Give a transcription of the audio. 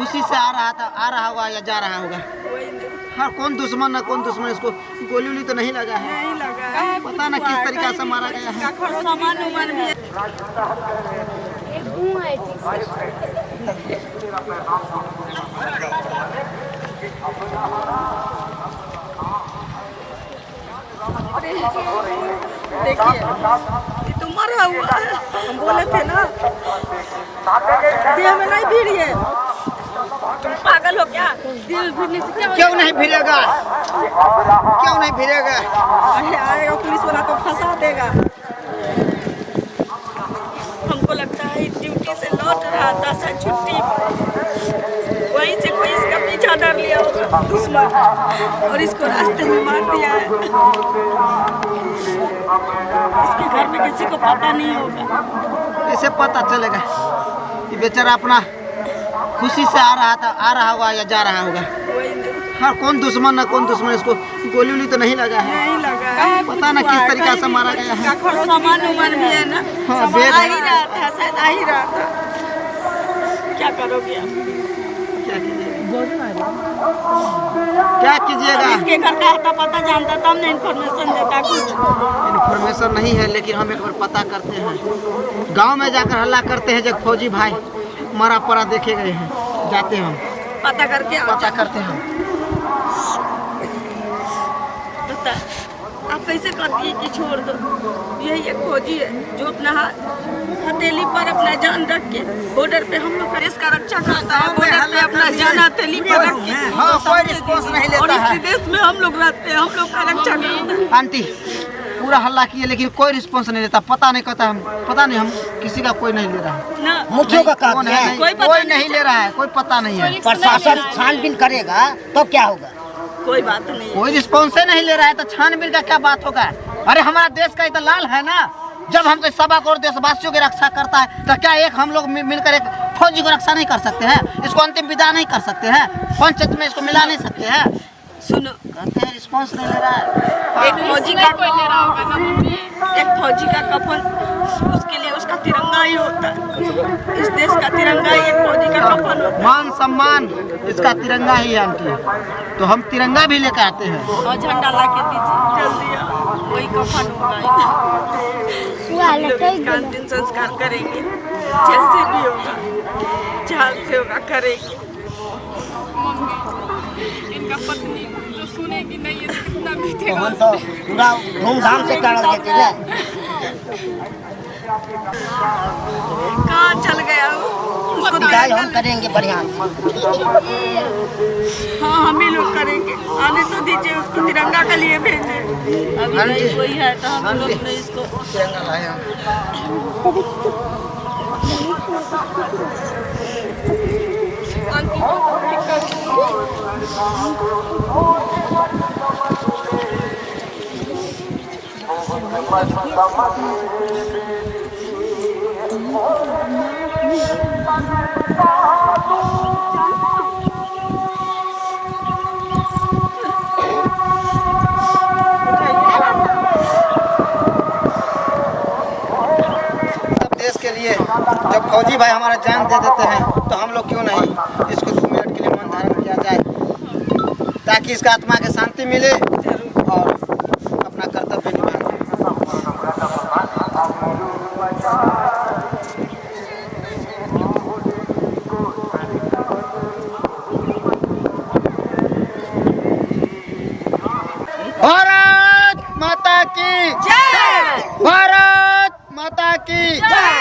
खुशी से आ रहा होगा या जा रहा होगा। हाँ, कौन दुश्मन ना कौन दुश्मन, इसको गोली उली तो नहीं लगा है। नहीं लगा है, पता ना किस तरीका से मारा गया है। सामान उमान भी है। देखिए ये तो मरा हुआ है, हम बोले थे ना देह में नहीं भिड़िए। तुम पागल हो क्या? दिल भिड़ने से क्या? क्यों नहीं भिड़ेगा, क्यों नहीं भिड़ेगा? अरे आएगा पुलिस वाला तो फंसा देगा। हमको लगता है ड्यूटी से लौट रहा था सर, छुट्टी वहीं से कोई इसका पीछा डर लिया होगा दुश्मन, और इसको रास्ते में मार दिया है। इसके घर में किसी को पता नहीं होगा। कैसे पता चलेगा? ये बेचारा अपना खुशी से आ रहा होगा या जा रहा होगा। हाँ, कौन दुश्मन ना कौन दुश्मन, इसको गोली उली तो नहीं लगा है। नहीं लगा है, पता ना किस तरीका से मारा गया है। सामान उमान भी है ना। हाँ, सामान आ ही रहा था, शायद आ ही रहा था। क्या करोगे आप? क्या कीजिएगा? इसके घर का आता पता जानता तब ना इन्फॉर्मेशन देता। कुछ इन्फॉर्मेशन नहीं है, लेकिन हम एक बार पता करते हैं। गांव में जाकर हल्ला करते हैं जब फौजी भाई मरा पड़ा देखे गए हैं, जाते हैं हम पता करके पता करते हैं। बता आप कैसे करती है कि छोड़ दो? यही एक फौजी है जो अपना हथेली पर अपना जान रख के बॉर्डर पे हम लोग देश का रक्षा करता है। बॉर्डर पे अपना जान हथेली पर रख के हाँ, कोई रिस्पॉन्स नहीं और लेता है। इस देश में हम लोग रहते हैं, हम लोग का रक्षा करते हैं। आंटी पूरा हल्ला किए लेकिन कोई रिस्पॉन्स नहीं लेता। पता नहीं कहता, हम पता नहीं, हम किसी का कोई नहीं ले रहा है। ना मुखियों का काम कौन है, है? कोई नहीं ले रहा है, कोई पता नहीं है। प्रशासन छानबीन करेगा तो क्या होगा? कोई बात नहीं है। कोई रिस्पॉन्स नहीं ले रहा है तो छानबीन का क्या बात होगा? अरे हमारा देश का तो लाल है ना। जब हम कोई सवा करोड़ देशवासियों की रक्षा करता है तो क्या एक हम लोग मिलकर एक फौजी को रक्षा नहीं कर सकते हैं? इसको अंतिम विदा नहीं कर सकते हैं? पंचायत में इसको मिला नहीं सकते हैं? सुनो, कहते हैं रिस्पॉन्स नहीं ले रहा है। एक फौजी का कफन उसके लिए उसका तिरंगा ही होता है। इस देश का तिरंगा ही एक फौजी का कफन होता है। मान सम्मान इसका तिरंगा ही है आंटी, तो हम तिरंगा भी लेकर आते हैं। और झंडा ला के दीजिए जल्दी, वही कफन होगा। हम लोग इसका अंतिम संस्कार करेंगे, जैसे भी होगा, जहाँ से होगा करेंगे। इनका पत्नी तो सुनेगी नहीं, ये कितना तो हम तो पूरा धूमधाम से कर देते ना। कहाँ चल गया वो? उसको विदाई हम करेंगे बढ़िया। हाँ, हम ही लोग करेंगे। आने तो दीजिए, उसको तिरंगा के लिए भेजे। अभी नहीं कोई है तो हम लोग ने इसको तिरंगा लाए हम। देश के लिए जब फौजी भाई हमारा जान दे देते हैं तो हम लोग क्यों नहीं इसको 2 मिनट के लिए मन धारण किया जाए, ताकि इसका आत्मा के शांति मिले और अपना कर्तव्य निभाए। भारत माता की जय! भारत माता की जय!